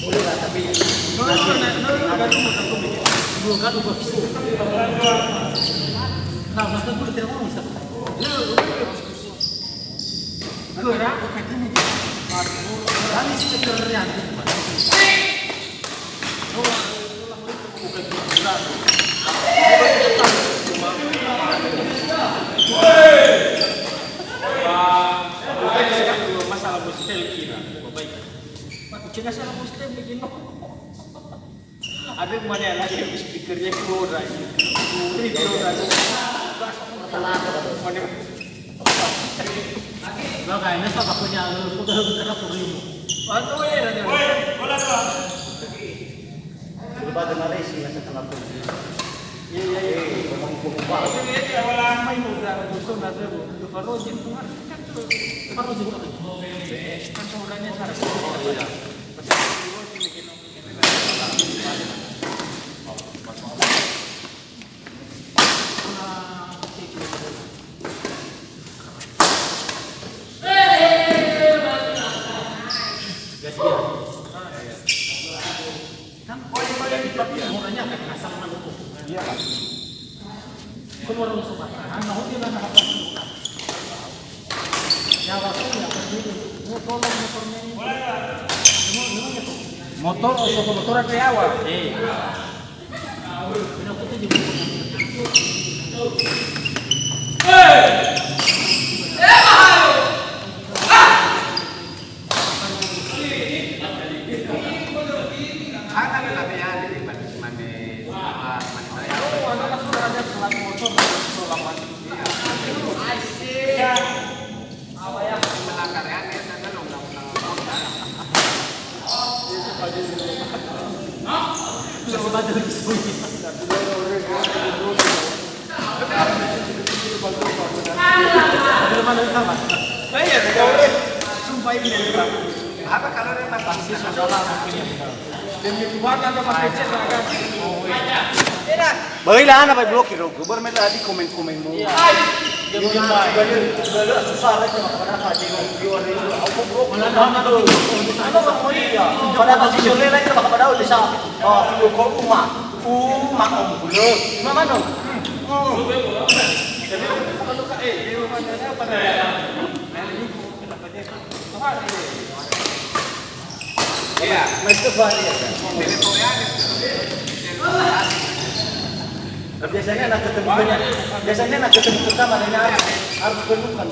Boleh lah, tapi belum kan udah visu. Nah, masa dulu tidak mau bisa. Gerak, kayaknya ini. Kami sih kerjaan. Masalah mustel kira, baik. Cina salah mustel bikin ada yang mana lagi yang speakernya keluar lagi. Ini keluar lagi. Lo kayaknya sama punya udah kena purimu. Bantu ya nanti. Bola tuh. Sudah pada Malaysia nggak setelah pun. Iya. Ngomong buka. Ini awalnya main udah justru nanti bu. Baru jin tuh kan baru juga. Kan saudaranya sarap. Motor atau motoran dari awal? Apa kalau dia tak pasti saudara mungkin demi Tuhan ada pakai cek agak. Baiklah apa blokir gobar mela di komen-komen mu. Dia susah lagi pada haji video ini aku blok mana tuh. Ano ba mo iya? Pada kasi sole lagi pada udah sa video call rumah. Om bulog. Mama no. Jadi kalau di rumahnya pada iya, itu banyak. Biasanya nak ketemu pertama harus penuhkan.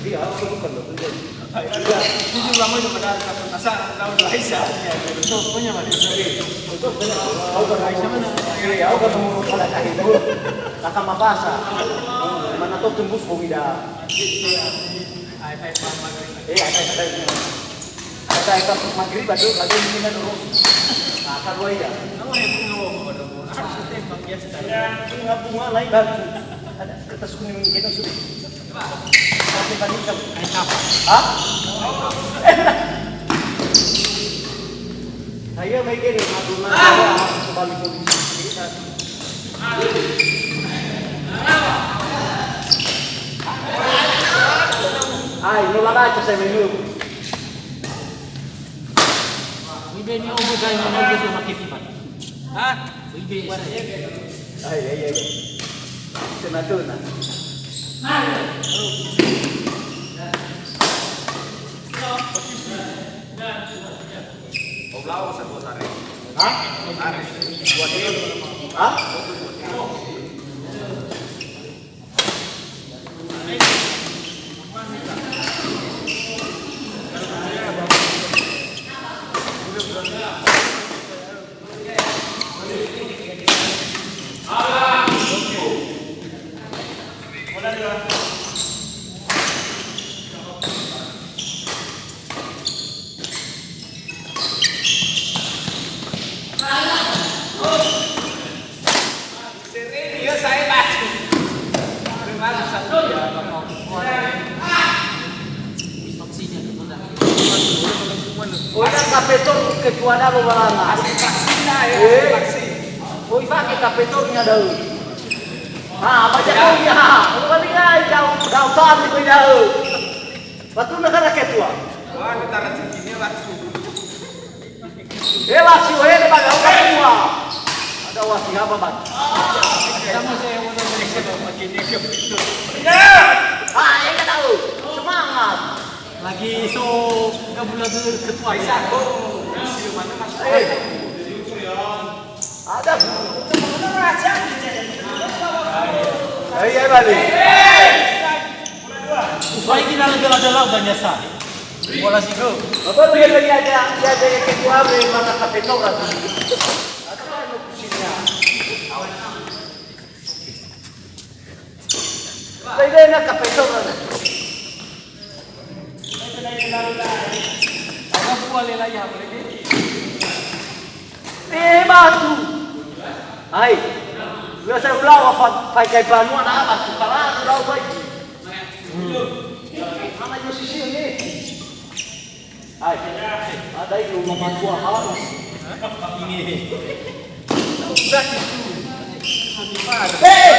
Iya, harus penuhkan loh. Iya, itu lama itu pada asal tahun Malaysia. Itu punya mana? Itu punya. Tahun Malaysia mana? Iya, aku ketemu pada akhir dulu. Kakak mapasa. Mana tuh tembus komida. Ada maghrib baru lagi ini dulu. Nah, kalau ya. Kamu harus tembak ya sekarang. Enggak bunga lain baru. Ada kertas kuning gitu sudah. Tapi tadi kamu apa? Hah? Saya mikir maduna kembali kondisi kita. Ay, no la bacio se venido. Ibe ni obo gay mo na gusto makikipan. Ha? Ibe. Ay. Senador na. Oblao sa botare. Ha? Botare. Ha? Kapetor kecuali balanga. Oi pakai kapetornya dahulu. Baca kau ya. Kalau balik jauh tahu kau dahulu. Batu negara ketua. Wah, negara segini langsung. Bela si Wede baga semua. Ada wasi apa bang? Sama saya mau nanya makin dia begitu. Ah, yang nggak tahu. Semangat. Lagi so gabungan ketua bisa kok. Mana mas? Ada. Iya balik. Baik kita bela-bela banyak sah. Bola sih go. Apa lu lagi ada yang ketua memang kapten orang. Ada apa kusinya? Saya nak kapten orang. Agak boleh lah ya boleh. Batu. Hai. Biasa belau fai kai banuan apa tukaran belau baik. Mana yo sisi ini? Hai. Ada itu rumah tua harus. Ini. Udah itu. Hei.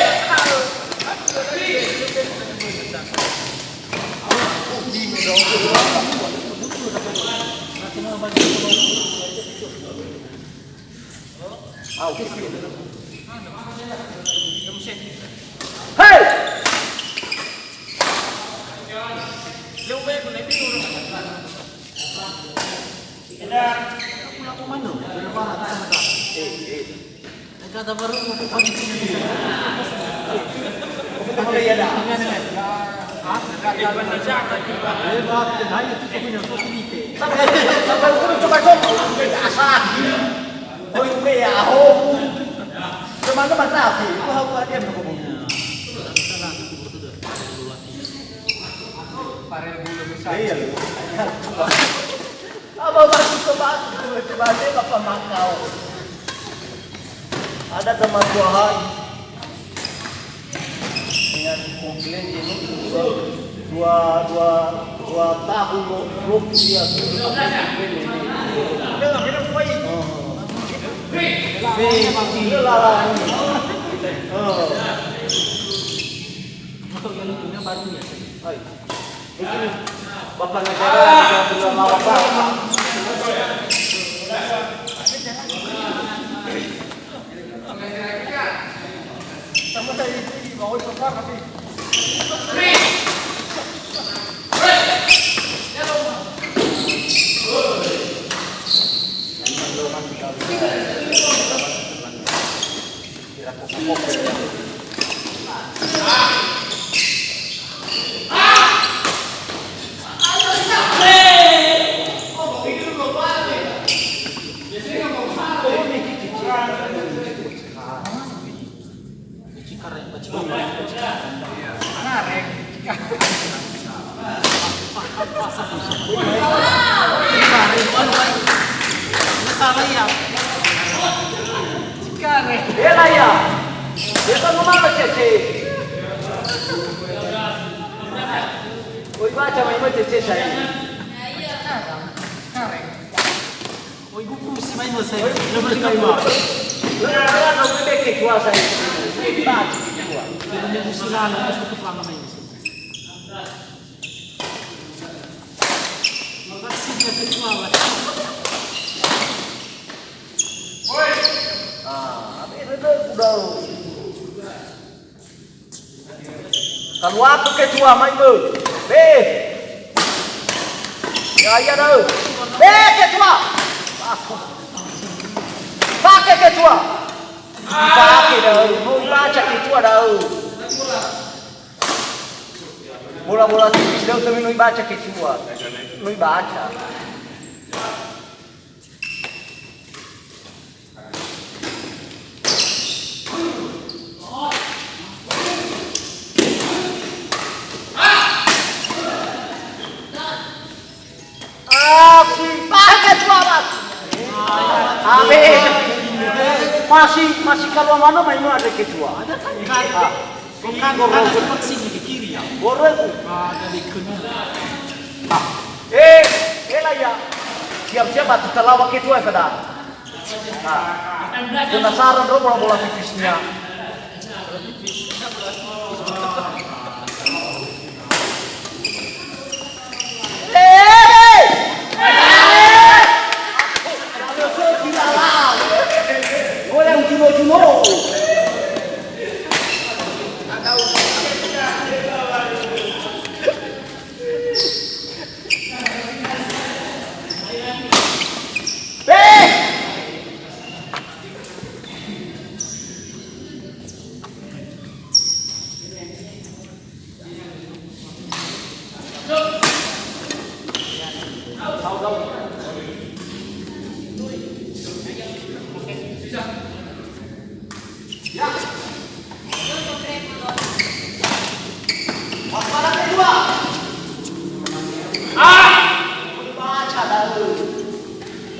Hei! Kata baru mau Sampai udah coba-coba asal. Oh itu ya, oh. Teman-teman nafi, itu hawa dia berhubung. Parel bulu besar. Iya. Apa masih coba dia apa makau. Ada teman buahan dengan komplain ini dua tahun belum dia Bapak negara juga belum apa-apa. Sama saya ini mau coba tapi. Salah ya. Cikare. Ela ya. Dia kan mama cece. Oi baca mai cece saya. Oh ibu pusing main saya. Lebih kali mah. Lalu nak bebek ke kuasa itu. Baca kuah. Lebih usulan harus ketemu main. Makasih ya ketua. Itu udah. Kalau aku ketua main tu. Ya ya dah. Ketua. Pakai ketua. Pakai dah. Mau baca ketua dah. Bola-bola tipis dah tu minum baca ketua. Minum baca. Masih kalau mana main ada ketua. Ada kan? Kan gorong vaksin di kiri ya. Gorong. Ada di kanan. Lah ya. Siap-siap batu kelawak ketua sudah. Penasaran dong bola-bola tipisnya.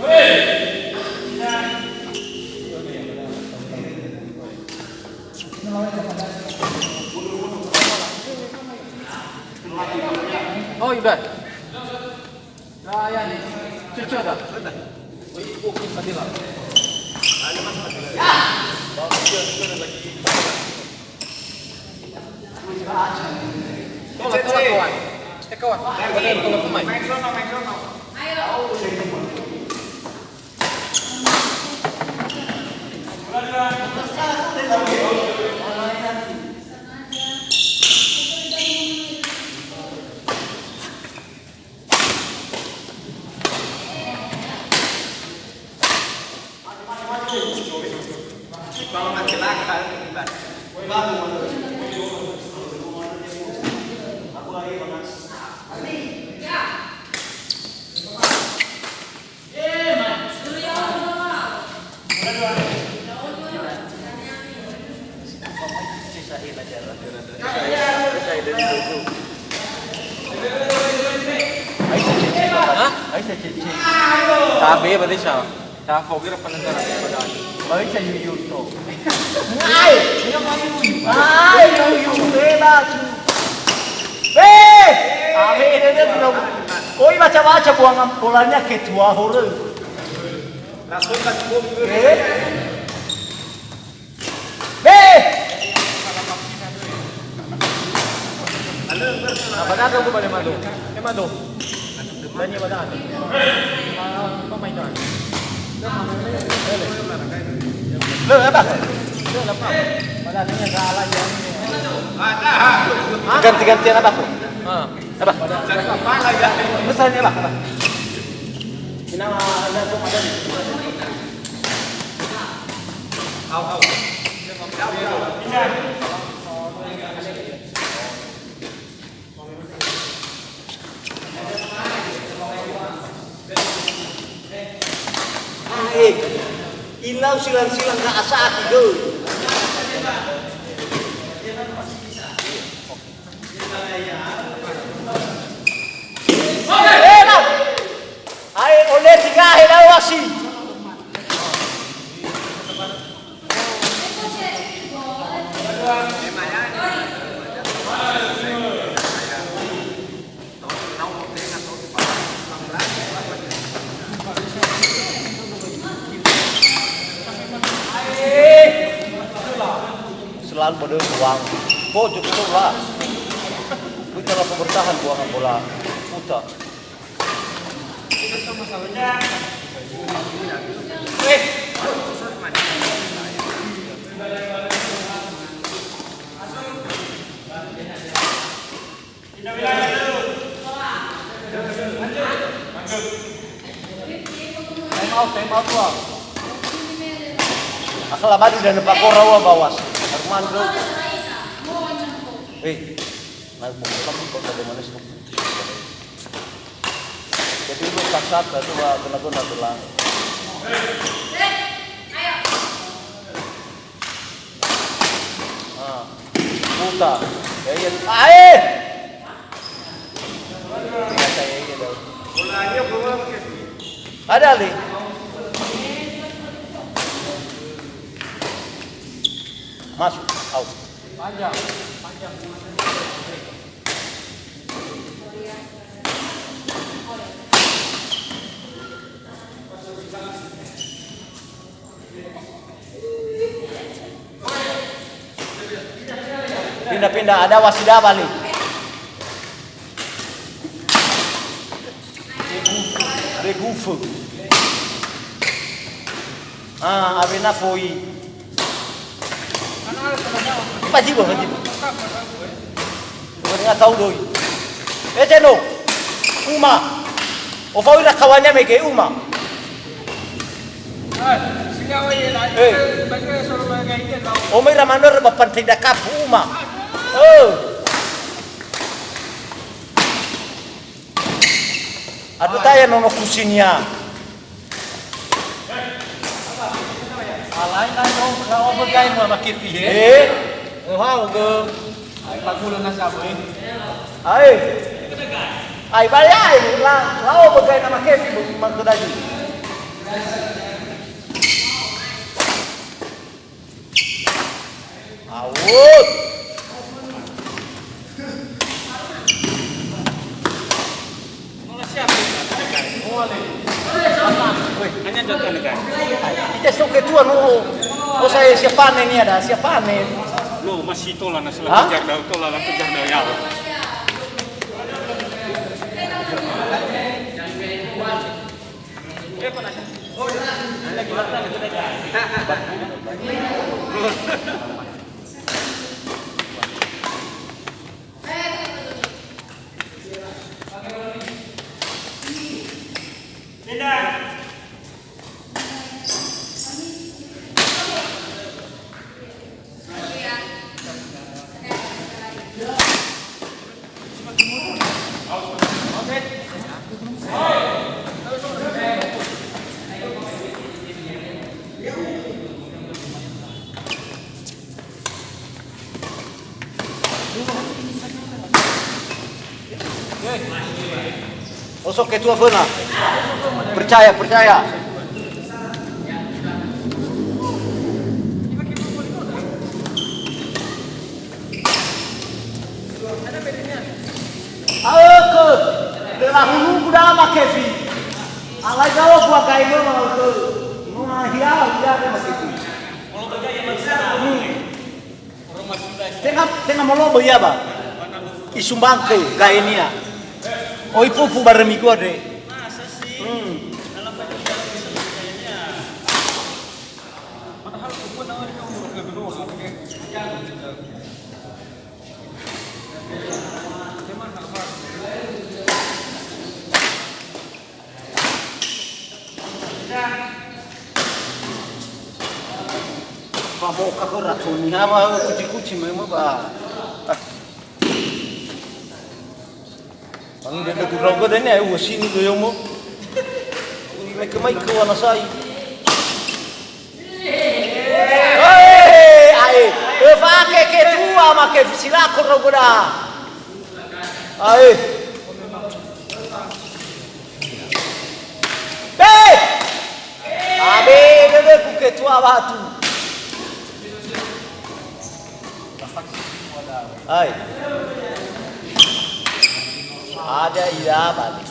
Oh, udah. Nah, ya nih. Cucu dah. Fadilah. Tolak kawan. Kawan. Tolak pemain. Cabe berarti siya. Sa fogger pa nang darating. Mới sa YouTube. Ai! Ai! Yung beba. Ame dia belum. Oi baca-baca buangan bolanya ketua hore. Langsung kan bom. Apa dah aku balik madu? Madu. Tanya pada anda. Pemain dah. Lo apa? Pada tanya salah je. Ganti-gantian apa tuh? Apa? Apa lagi? Besarnya apa? Ini ada tuh ada. Au. Ilaw silang-silang ka asa ako. Ay, ulit tiga hilaw asi. Selalu pada uang. Pojok itu lah. Kita lah bertahan buangan bola putar. Time out tuh. Akala madu dan pakora bawas. Armando. Nagbubukan ko bagaimana sih? Jadi lu kasat itu guna-guna tulang. Puta. Ya. Bolanya keluar pakai. Ada li. Masuk, out. Panjang. Pindah-pindah, ada wasidah balik. Regufu. Abena foi. Fajibo. Nggak tahu doi. Ceno. Uma. O foi na kawannya mege Uma. O may ramanor mapantig na kap Uma. Aduh tayo nono kusinya. Alain na yung kaobagay mo makipi. Wow, go. Ay pagulo na sa boy. Ay bayay, lao bagay na makefi magkudagi. Hanya contoh negara. Ito ke tua no. O saya siapa ini ada siapa nih? Lo masih tolak nasi lagi kejar daun ya. Osok ke tua Fena. Percaya. Ayo ke telah hulu kuda makefi. Alai jawab buat kain mau ke. Mau hiau dia makefi. Kalau berjaya manusia. Tengah mau lobo ya ba. Isumbang ke kainnya. Oh ipu bareng minggu ada. Masa sih? Dalam banyak dalam bisa berjayanya. Padahal pun awal itu umur kedua, oke. Kamu kakak ratunya mah kuci memang ba. Ang ganda ko raw ko din eh, sini ko yung mo. May kamay ko na sa ay. Ay, fa ke tua ma ke sila ko raw ko da. Ay. Abe, bebe ko ke tua ba tu. Ay. Ada iya balik.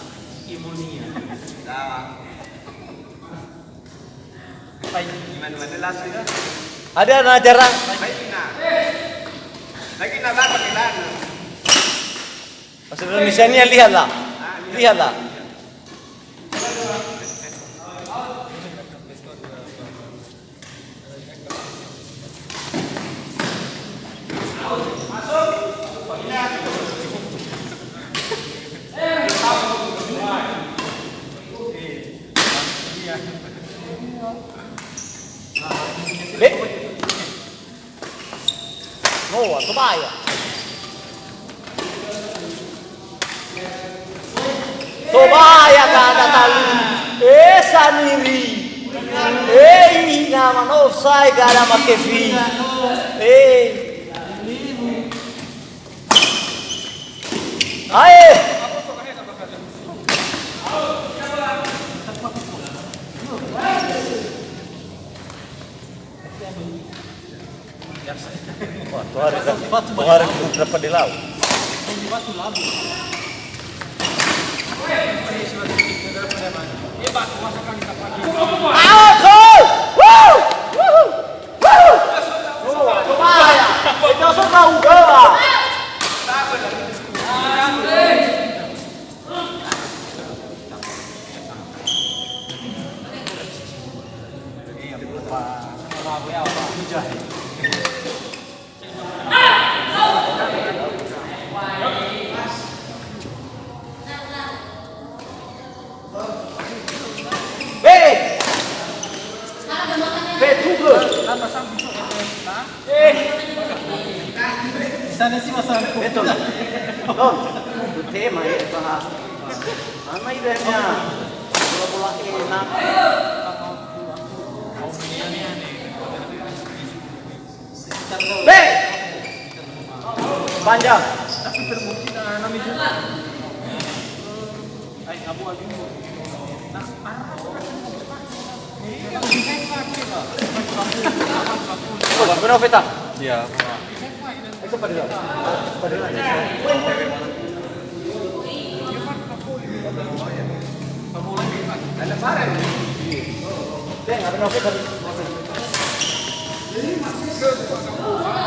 Imunia. Gimana last ya? Ada na jarang. Lagi na ba pakilan? Pasal Indonesia ni lihatlah. Oh, tu bahaya. Tu bahaya kan ada tali. Saniri. Nama no offside gara makefi. Aye. Wah, tuh hari berapa di laut? Sana sih masalah. Betul. Oh, itu tema ya, bahas. Mana idenya? Bola-bola enak. Panjang. Tapi terbukti nami juga. Ay, abu-abu. Nah, Benar Veta? Iya. Itu pada dia. Pada dia. Ada barang. Dek, ada novel tadi.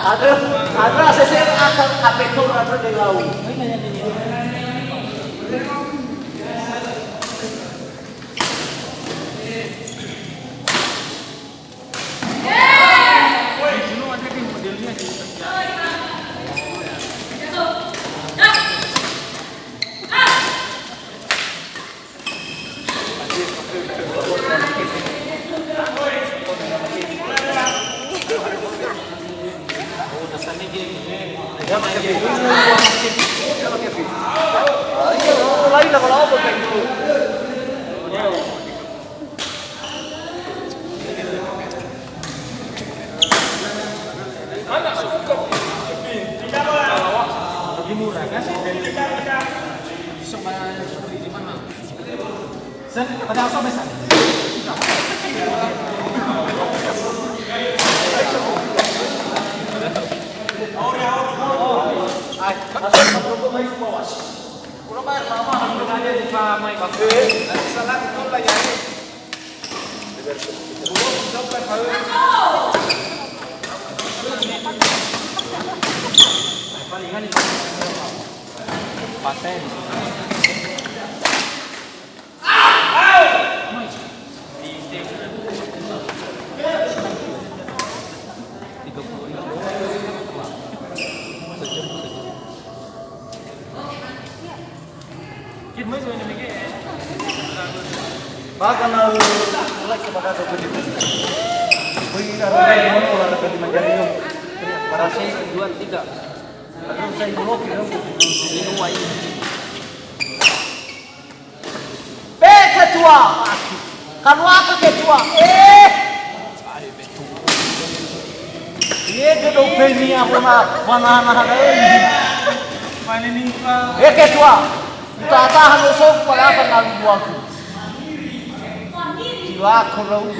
Ada ACC akan kapetur ada di laut. Lain lah kalau apa kayak gitu. Lebih murah kan? Sama di mana? Sen, ada apa besar? Paten. Bahkan lalu mulai kepada seperti itu. Bagi orang yang mau orang dapat dimanjari dong. Para saya 2-3. Aduh saya blok dong. Ini wai. Ketua. Kan apa ketua? Iya gedung ini apa mana ada ini. Mana nih Pak? Ketua. Kita tahan usuk pada apa kali buang. Silakan lalu.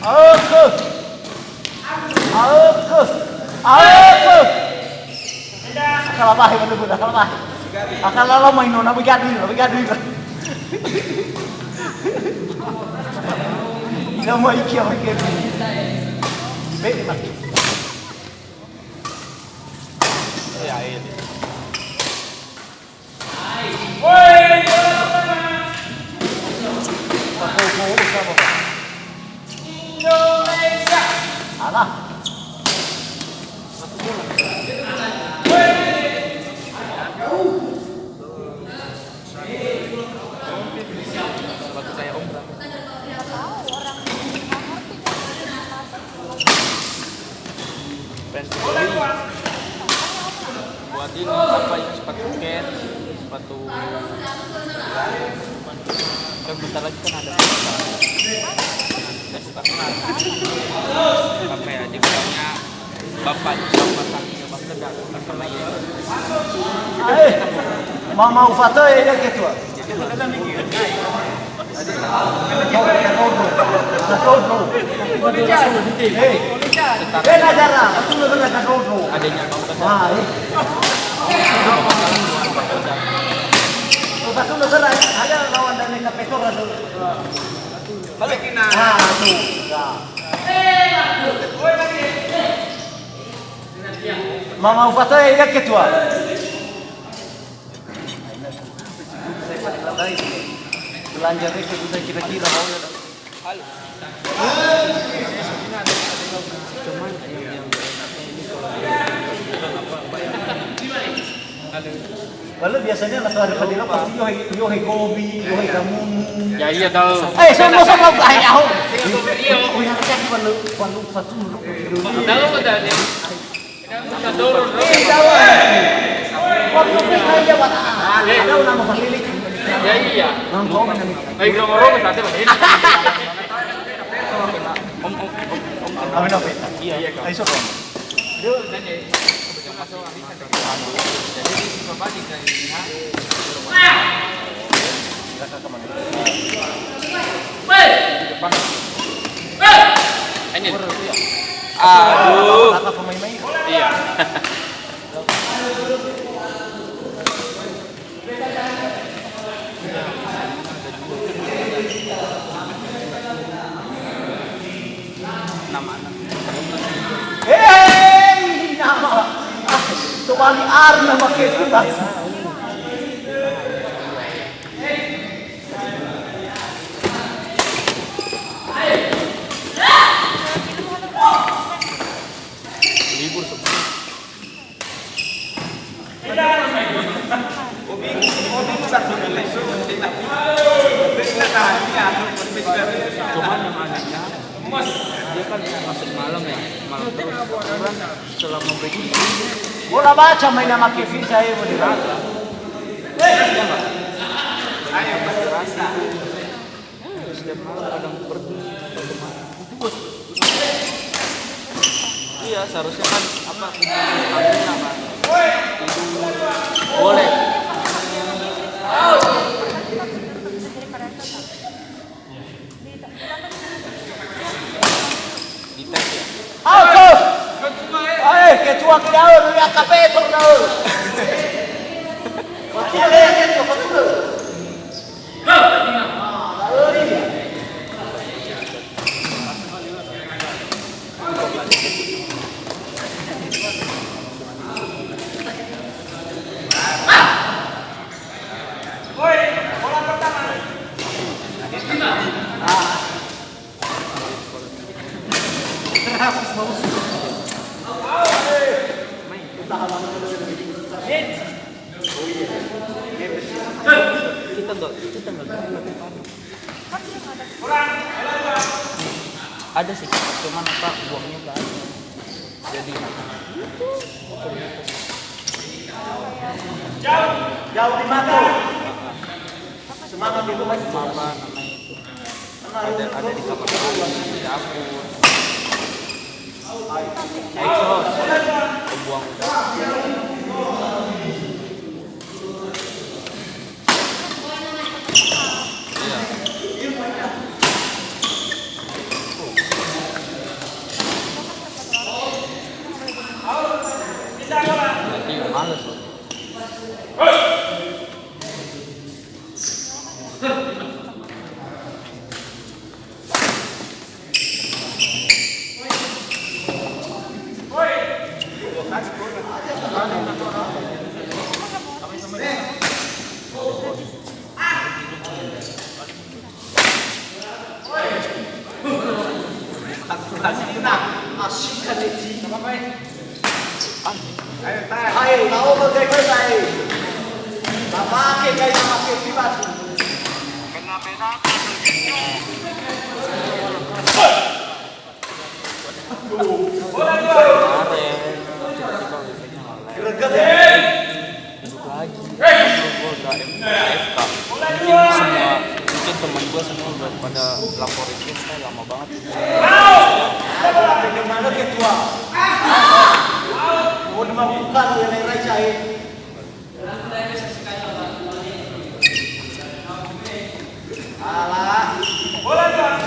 Aku. Akal apa yang benar akal apa? Akal lo main nona begadu. Ina mau ikia pakai. Baik mak. Ya ini. Indonesia. Alah. Waktu saya umrah. Pensi beli. Buat ini apa ya, sepatu cat, sepatu. Kan bentar lagi kan ada pesta. Apa ya dibilangnya bapak sama sakinya bang Kedang akan lagi. Mama ufata ya ketua. Ada mikir. Bela jarang, aku nggak nak kontrol. Adanya bang Kedang. Wah, satu negara ada lawan dari KPK ada. Balik kina. Tuh. Mama ufata ya ketua. Belanja itu sudah kira-kira mau ya. Halo. Cuman yang Walau biasanya lah hari tadi pasti yohe gobi, yohe kamu. ya iya tahu. Sama ayah. Iya. Oh yang cek walu satu dulu. Tahu kan dia. Kita dorong. Waktu itu saya buat ada nama pemilik. Ya iya. Nongkrong mana nih? Baik dorong berarti begini. Amin apa? Iya iya. Ayo sopan. Dia nanya masuk jadi si bapak dari ini. Aduh. Kakak pemain-main. Iya. wali arna pakai sudah. Libur seperti cuman yang anehnya dia kan masuk malam ya, malam terus kan selama break Bola baca main nama Kevin saya mau dirasa. setiap malam kadang pergi. Iya seharusnya kan apa stamina kan tidur boleh. Dites ya. Auto. Ketua kau lihat kapetor kau. Wakil lihat ketua betul. Kita enggak ada sih cuman apa buangnya enggak ada jadi Jauh di mata. Semangat itu masih apa namanya itu ada di kamar mandi di dapur exhaust buang jadi males loh. Ayo, tahu bagai selesai. Pakai gaya pakai pipas. Greget ya. Hidup lagi. Gue udah FK. Mungkin teman gue semua udah pada laporin kita lama banget. Bagaimana ketua? Mau dimampukan yang lain saya. Alah. Bola dong.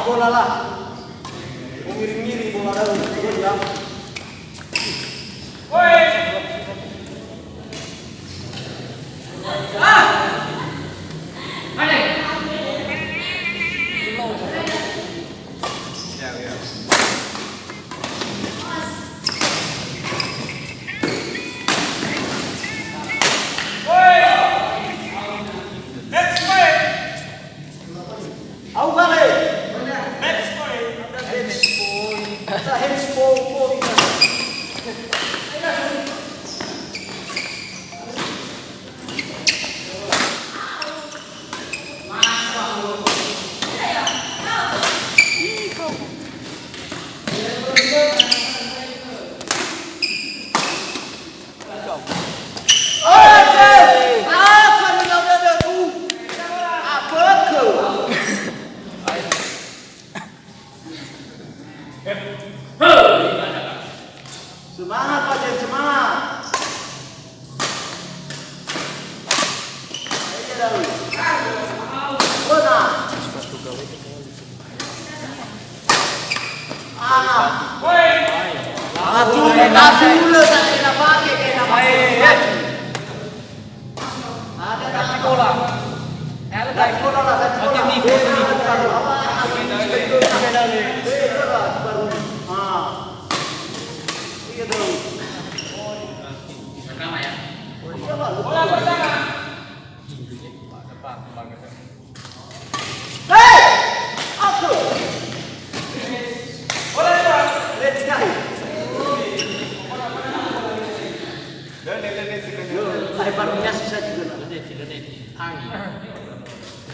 Bola lah. Miring-miring bola dulu. Woi. Semangat Pak Jen, semangat. Ayo dah. Bona. Woi. Aduh, dulu saya nak pakai kayak nak pakai. Ada kaki bola. Kaki bola lah, kaki bola. Ini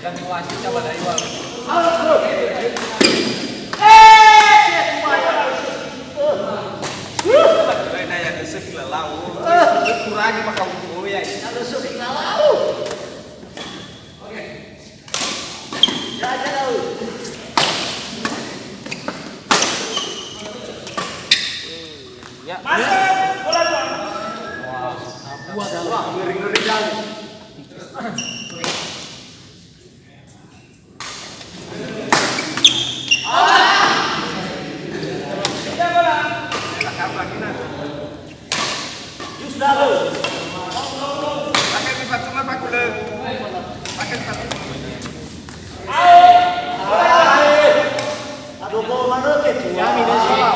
Dan wasit coba dari awal. Karena yang kesek lalau, kurangi maka ya. Kalau sudah lalau. Oke. Jalan lalu. Ya. Buat dalam. Ngeri-ngeri jalan. Pakai sepatu mah pakai dulu. Pakai sepatu. Aduh, mau mana ke? Kami di sini.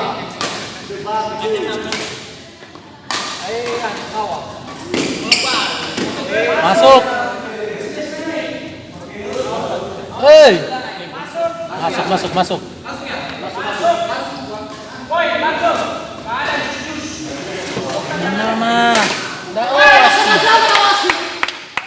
Masuk. Hei. Masuk. Mana?